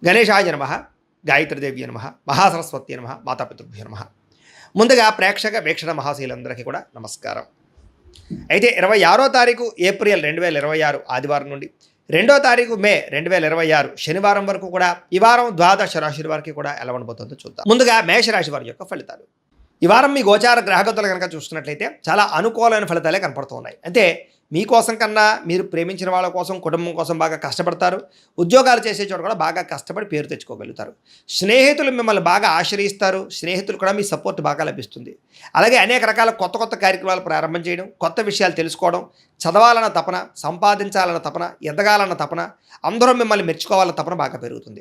గణేశాయ నమః, గాయత్రీదేవ్య నమః, మహాసరస్వతి నమః, మాతాపితృభ్యో నమః. ముందుగా ప్రేక్షక వీక్షణ మహాశీలందరికీ కూడా నమస్కారం. అయితే 26వ తారీఖు ఏప్రిల్ 2026 ఆదివారం నుండి 2వ తారీఖు మే 2026 శనివారం వరకు కూడా ఈ వారం ద్వాదశ రాశుల వారికి కూడా ఎలా ఉండబోతుందో చూద్దాం. ముందుగా మేషరాశి వారి యొక్క ఫలితాలు. ఈ వారం మీ గోచార గ్రహగతులు కనుక చూస్తున్నట్లయితే చాలా అనుకూలమైన ఫలితాలే కనపడుతూ ఉన్నాయి. అంటే మీకోసం కన్నా మీరు ప్రేమించిన వాళ్ళ కోసం, కుటుంబం కోసం బాగా కష్టపడతారు. ఉద్యోగాలు చేసే చోట కూడా బాగా కష్టపడి పేరు తెచ్చుకోగలుగుతారు. స్నేహితులు మిమ్మల్ని బాగా ఆశ్రయిస్తారు. స్నేహితులు కూడా మీ సపోర్ట్ బాగా లభిస్తుంది. అలాగే అనేక రకాల కొత్త కొత్త కార్యక్రమాలు ప్రారంభం చేయడం, కొత్త విషయాలు తెలుసుకోవడం, చదవాలన్న తపన, సంపాదించాలన్న తపన, ఎదగాలన్న తపన, అందరూ మిమ్మల్ని మెచ్చుకోవాలన్న తపన బాగా పెరుగుతుంది.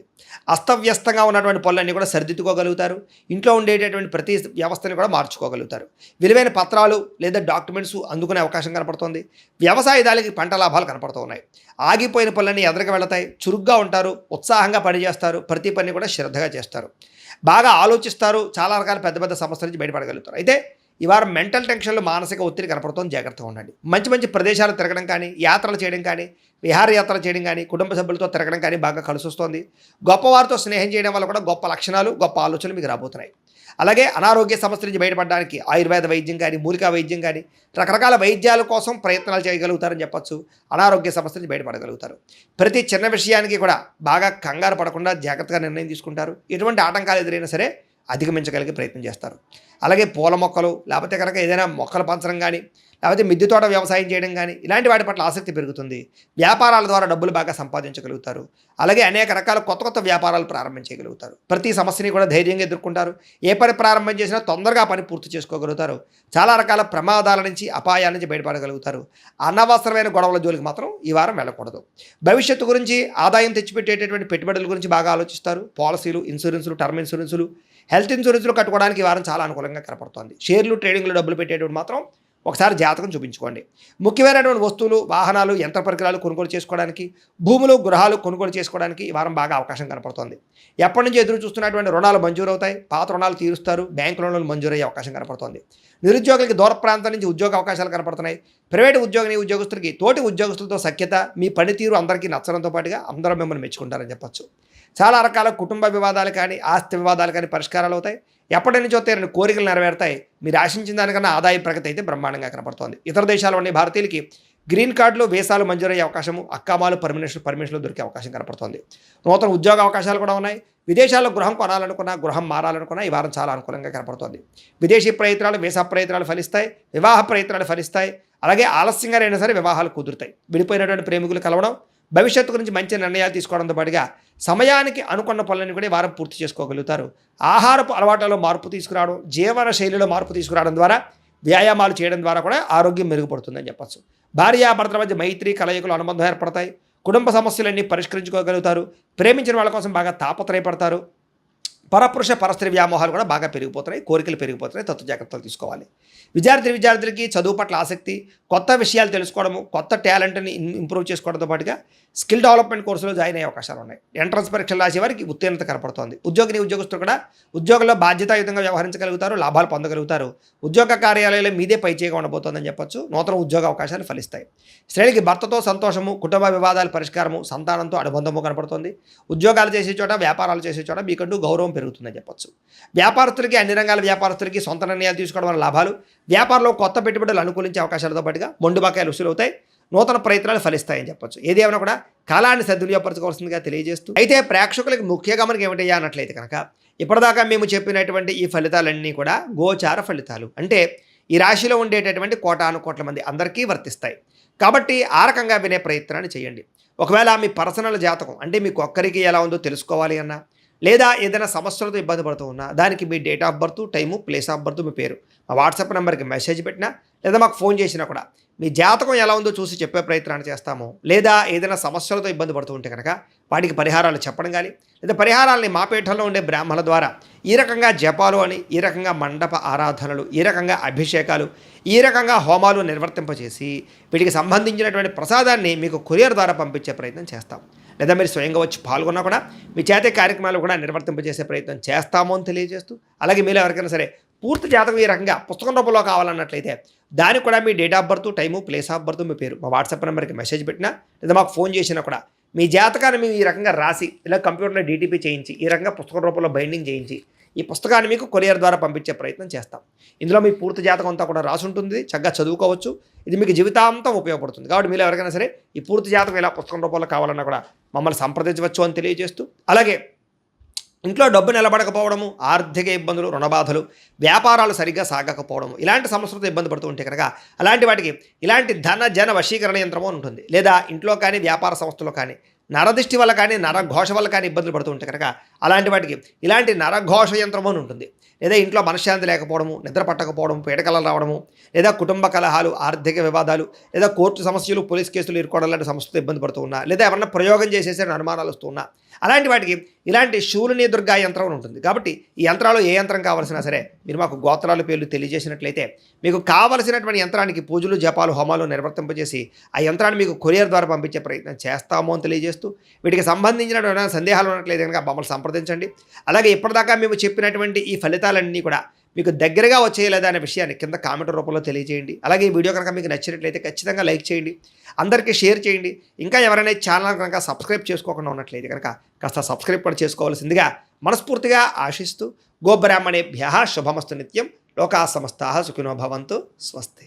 అస్తవ్యస్తంగా ఉన్నటువంటి పనులన్నీ కూడా సరిదిద్దుకోగలుగుతారు. ఇంట్లో ఉండేటటువంటి ప్రతి వ్యవస్థని కూడా మార్చుకోగలుగుతారు. విలువైన పత్రాలు లేదా డాక్యుమెంట్స్ అందుకునే అవకాశం కనపడుతోంది. వ్యవసాయదారులకి పంట లాభాలు కనపడుతూ ఉన్నాయి. ఆగిపోయిన పనులన్నీ ఎదురుగా వెళతాయి. చురుగ్గా ఉంటారు. ఉత్సాహంగా పనిచేస్తారు. ప్రతి పని కూడా శ్రద్ధగా చేస్తారు. బాగా ఆలోచిస్తారు. చాలా రకాల పెద్ద పెద్ద సమస్యల నుంచి బయటపడగలుగుతారు. అయితే ఈ వారం మెంటల్ టెన్షన్లు, మానసిక ఒత్తిడి కనపడుతుంది. జాగ్రత్తగా ఉండండి. మంచి మంచి ప్రదేశాలు తిరగడం కానీ, యాత్రలు చేయడం కానీ, విహారయాత్రలు చేయడం కానీ, కుటుంబ సభ్యులతో తిరగడం కానీ బాగా కలిసి వస్తుంది. గొప్పవారితో స్నేహం చేయడం వల్ల కూడా గొప్ప లక్షణాలు, గొప్ప ఆలోచనలు మీకు రాబోతున్నాయి. అలాగే అనారోగ్య సమస్యల నుంచి బయటపడడానికి ఆయుర్వేద వైద్యం కానీ, మూలికా వైద్యం కానీ, రకరకాల వైద్యాల కోసం ప్రయత్నాలు చేయగలుగుతారని చెప్పచ్చు. అనారోగ్య సమస్యల నుంచి బయటపడగలుగుతారు. ప్రతి చిన్న విషయానికి కూడా బాగా కంగారు పడకుండా జాగ్రత్తగా నిర్ణయం తీసుకుంటారు. ఎటువంటి ఆటంకాలు ఎదురైనా సరే అధిగమించగలిగే ప్రయత్నం చేస్తారు. అలాగే పూల మొక్కలు, లేకపోతే కనుక ఏదైనా మొక్కలు పెంచడం కానీ, లేకపోతే మిద్దె తోట వ్యవసాయం చేయడం కానీ, ఇలాంటి వాటి పట్ల ఆసక్తి పెరుగుతుంది. వ్యాపారాల ద్వారా డబ్బులు బాగా సంపాదించగలుగుతారు. అలాగే అనేక రకాల కొత్త కొత్త వ్యాపారాలు ప్రారంభించగలుగుతారు. ప్రతి సమస్యని కూడా ధైర్యంగా ఎదుర్కొంటారు. ఏ పని ప్రారంభం చేసినా తొందరగా పని పూర్తి చేసుకోగలుగుతారు. చాలా రకాల ప్రమాదాల నుంచి, అపాయాల నుంచి బయటపడగలుగుతారు. అనవసరమైన గొడవల జోలికి మాత్రం ఈ వారం వెళ్ళకూడదు. భవిష్యత్తు గురించి, ఆదాయం తెచ్చిపెట్టేటటువంటి పెట్టుబడుల గురించి బాగా ఆలోచిస్తారు. పాలసీలు, ఇన్సూరెన్సులు, టర్మ్ ఇన్సూరెన్సులు, హెల్త్ ఇన్సూరెన్సులు కట్టుకోవడానికి ఈ వారం చాలా అనుకూలంగా కనపడుతోంది. షేర్లు, ట్రేడింగ్లో డబ్బులు పెట్టేటువంటి మాత్రం ఒకసారి జాతకం చూపించుకోండి. ముఖ్యమైనటువంటి వస్తువులు, వాహనాలు, యంత్ర పరికరాలు కొనుగోలు చేసుకోవడానికి, భూములు, గృహాలు కొనుగోలు చేసుకోవడానికి ఈ వారం బాగా అవకాశం కనపడుతోంది. ఎప్పటి నుంచి ఎదురు చూస్తున్నటువంటి రుణాలు మంజూరు అవుతాయి. పాత రుణాలు తీరుస్తారు. బ్యాంకు రుణాలు మంజూరయ్యే అవకాశం కనపడుతోంది. నిరుద్యోగులకి దూర ప్రాంతం నుంచి ఉద్యోగ అవకాశాలు కనపడుతున్నాయి. ప్రైవేటు ఉద్యోగస్తులకి తోటి ఉద్యోగస్తులతో సఖ్యత, మీ పనితీరు అందరికీ నచ్చడంతో పాటుగా అందరూ మిమ్మల్ని మెచ్చుకుంటారని చెప్పచ్చు. చాలా రకాల కుటుంబ వివాదాలు కానీ, ఆస్తి వివాదాలు కానీ పరిష్కారాలు అవుతాయి. ఎప్పటి నుంచో తీరని కోరికలు నెరవేరుతాయి. మీరు ఆశించిన దానికన్నా ఆదాయ ప్రగతి అయితే బ్రహ్మాండంగా కనపడుతోంది. ఇతర దేశాల్లో ఉండే భారతీయులకి గ్రీన్ కార్డులు, వీసాలు మంజూరయ్యే అవకాశము, అక్కామాలు, పర్మిషన్లు దొరికే అవకాశం కనపడుతోంది. నూతన ఉద్యోగ అవకాశాలు కూడా ఉన్నాయి. విదేశాల్లో గృహం కొనాలనుకున్నా, గృహం మారాలనుకున్నా ఈ వారం చాలా అనుకూలంగా కనపడుతోంది. విదేశీ ప్రయత్నాలు, వీసా ప్రయత్నాలు ఫలిస్తాయి. వివాహ ప్రయత్నాలు ఫలిస్తాయి. అలాగే ఆలస్యంగా అయినా సరే వివాహాలు కుదురుతాయి. విడిపోయినటువంటి ప్రేమికులు కలవడం, భవిష్యత్తు గురించి మంచి నిర్ణయాలు తీసుకోవడంతో పాటుగా సమయానికి అనుకున్న పనులను కూడా ఈ వారం పూర్తి చేసుకోగలుగుతారు. ఆహారపు అలవాట్లలో మార్పు తీసుకురావడం, జీవన శైలిలో మార్పు తీసుకురావడం ద్వారా, వ్యాయామాలు చేయడం ద్వారా కూడా ఆరోగ్యం మెరుగుపడుతుందని చెప్పచ్చు. భార్యాభర్తల మధ్య మైత్రి, కలయికలు, అనుబంధం ఏర్పడతాయి. కుటుంబ సమస్యలన్నీ పరిష్కరించుకోగలుగుతారు. ప్రేమించిన వాళ్ళ కోసం బాగా తాపత్రయపడతారు. పరపురుష పరస్త్రీ వ్యామోహాలు కూడా బాగా పెరిగిపోతున్నాయి. కోరికలు పెరిగిపోతున్నాయి. తత్వ జాగ్రత్తలు తీసుకోవాలి. విద్యార్థులకి చదువు పట్ల ఆసక్తి, కొత్త విషయాలు తెలుసుకోవడము, కొత్త టాలెంట్ని ఇంప్రూవ్ చేసుకోవడంతో పాటుగా స్కిల్ డెవలప్మెంట్ కోర్సులో జాయిన్ అయ్యే అవకాశాలు ఉన్నాయి. ఎంట్రన్స్ పరీక్షలు రాసే వారికి ఉత్తీర్ణత కనపడుతోంది. ఉద్యోగస్తులు కూడా ఉద్యోగంలో బాధ్యతాయుతంగా వ్యవహరించగలుగుతారు. లాభాలు పొందగలుగుతారు. ఉద్యోగ కార్యాలయంలో మీదే పైచేయగా ఉండబోతోందని చెప్పొచ్చు. నూతన ఉద్యోగ అవకాశాలు ఫలిస్తాయి. స్త్రీలకి భర్తతో సంతోషము, కుటుంబ వివాదాల పరిష్కారము, సంతానంతో అనుబంధము కనపడుతోంది. ఉద్యోగాలు చేసే చోట, వ్యాపారాలు చేసే చోట మీకంటూ గౌరవం పెరుగుతుందని చెప్పొచ్చు. వ్యాపారస్తులకి, అన్ని రంగాల వ్యాపారస్తులకి సొంత నిర్ణయాలు తీసుకోవడం వల్ల లాభాలు, వ్యాపారంలో కొత్త పెట్టుబడులు అనుకూలించే అవకాశాలతో పాటుగా మొండు బకాయిలు వసూలవుతాయి. నూతన ప్రయత్నాలు ఫలిస్తాయని చెప్పొచ్చు. ఏదేమైనా కూడా కాలాన్ని సద్వినియోగపరచుకోవాల్సిందిగా తెలియజేస్తూ, అయితే ప్రేక్షకులకు ముఖ్య గమనిక ఏమిటయ్యా అన్నట్లయితే కనుక, ఇప్పటిదాకా మేము చెప్పినటువంటి ఈ ఫలితాలన్నీ కూడా గోచార ఫలితాలు. అంటే ఈ రాశిలో ఉండేటటువంటి కోటానుకోట్ల మంది అందరికీ వర్తిస్తాయి. కాబట్టి ఆ రకంగా వినే ప్రయత్నాన్ని చేయండి. ఒకవేళ మీ పర్సనల్ జాతకం అంటే మీకు ఒక్కరికి ఎలా ఉందో తెలుసుకోవాలి అన్నా, లేదా ఏదైనా సమస్యలతో ఇబ్బంది పడుతూ ఉన్నా, దానికి మీ date of birth, time, place of birth, మీ పేరు మా వాట్సాప్ నెంబర్కి మెసేజ్ పెట్టినా, లేదా మాకు ఫోన్ చేసినా కూడా మీ జాతకం ఎలా ఉందో చూసి చెప్పే ప్రయత్నాన్ని చేస్తాము. లేదా ఏదైనా సమస్యలతో ఇబ్బంది పడుతూ ఉంటే కనుక వాటికి పరిహారాలు చెప్పడం కానీ, లేదా పరిహారాలని మా పీఠంలో ఉండే బ్రాహ్మణుల ద్వారా ఈ రకంగా జపాలు అని, ఈ రకంగా మండప ఆరాధనలు, ఈ రకంగా అభిషేకాలు, ఈ రకంగా హోమాలు నిర్వర్తింపచేసి వీటికి సంబంధించినటువంటి ప్రసాదాన్ని మీకు కొరియర్ ద్వారా పంపించే ప్రయత్నం చేస్తాం. లేదా మీరు స్వయంగా వచ్చి పాల్గొన్నా కూడా మీ చేతే కార్యక్రమాలు కూడా నిర్వర్తింపజేసే ప్రయత్నం చేస్తాము అని తెలియజేస్తూ, అలాగే మీరు ఎవరికైనా సరే పూర్తి జాతకం ఈ రకంగా పుస్తకం రూపంలో కావాలన్నట్లయితే దానికి కూడా మీ date of birth, time, place of birth, మీ పేరు మా వాట్సాప్ నెంబర్కి మెసేజ్ పెట్టినా, లేదా మాకు ఫోన్ చేసినా కూడా మీ జాతకాన్ని మేము ఈ రకంగా రాసి ఇలా కంప్యూటర్లో డీటీపీ చేయించి ఈ రకంగా పుస్తక రూపంలో బైండింగ్ చేయించి ఈ పుస్తకాన్ని మీకు కొరియర్ ద్వారా పంపించే ప్రయత్నం చేస్తాం. ఇందులో మీ పూర్తి జాతకం అంతా కూడా రాసి ఉంటుంది, చక్కగా చదువుకోవచ్చు. ఇది మీకు జీవితాంతం ఉపయోగపడుతుంది. కాబట్టి మీరు ఎవరికైనా సరే ఈ పూర్తి జాతకం ఇలా పుస్తకం రూపంలో కావాలన్నా కూడా మమ్మల్ని సంప్రదించవచ్చు అని తెలియజేస్తూ, అలాగే ఇంట్లో డబ్బు నిలబడకపోవడము, ఆర్థిక ఇబ్బందులు, రుణబాధలు, వ్యాపారాలు సరిగ్గా సాగకపోవడము, ఇలాంటి సమస్యలతో ఇబ్బంది పడుతూ ఉంటే కనుక అలాంటి వాటికి ఇలాంటి ధన జన వశీకరణ యంత్రము అని ఉంటుంది. లేదా ఇంట్లో కానీ వ్యాపార సంస్థలో కానీ నరదిష్టి వల్ల కానీ నరఘోష వల్ల కానీ ఇబ్బందులు పడుతూ ఉంటే కనుక అలాంటి వాటికి ఇలాంటి నరఘోష యంత్రము అని ఉంటుంది. లేదా ఇంట్లో మనశ్శాంతి లేకపోవడము, నిద్ర పట్టకపోవడం, పీడకలలు రావడము, లేదా కుటుంబ కలహాలు, ఆర్థిక వివాదాలు, లేదా కోర్టు సమస్యలు, పోలీస్ కేసులు ఇరుకోవడం లాంటి సమస్యలతో ఇబ్బంది పడుతూ ఉన్నా, లేదా ఎవరన్నా ప్రయోగం చేసేసే అనుమానాలు వస్తూ ఉన్నా, అలాంటి వాటికి ఇలాంటి శూలిని దుర్గా యంత్రం అని ఉంటుంది. కాబట్టి ఈ యంత్రాలు ఏ యంత్రం కావాల్సినా సరే మీరు మాకు గోత్రాల పేర్లు తెలియజేసినట్లయితే మీకు కావలసినటువంటి యంత్రానికి పూజలు, జపాలు, హోమాలు నిర్వర్తింపజేసి ఆ యంత్రాన్ని మీకు కొరియర్ ద్వారా పంపించే ప్రయత్నం చేస్తాము అని తెలియజేస్తూ, వీటికి సంబంధించిన సందేహాలు ఉన్నట్లయితే కనుక మమ్మల్ని సంప్రదించండి. అలాగే ఇప్పటిదాకా మేము చెప్పినటువంటి ఈ ఫలితాలన్నీ కూడా మీకు దగ్గరగా వచ్చేయలేదా అనే విషయాన్ని కింద కామెంట్ రూపంలో తెలియజేయండి. అలాగే ఈ వీడియో కనుక మీకు నచ్చినట్లయితే ఖచ్చితంగా లైక్ చేయండి, అందరికీ షేర్ చేయండి. ఇంకా ఎవరైనా ఛానల్ కనుక సబ్స్క్రైబ్ చేసుకోకుండా ఉన్నట్లయితే కనుక కాస్త సబ్స్క్రైబ్ కూడా చేసుకోవాల్సిందిగా మనస్ఫూర్తిగా ఆశిస్తూ, గోబ్రాహ్మణేభ్యః శుభమస్తు నిత్యం, లోకా సమస్తాః సుఖినో భవంతు, స్వస్తి.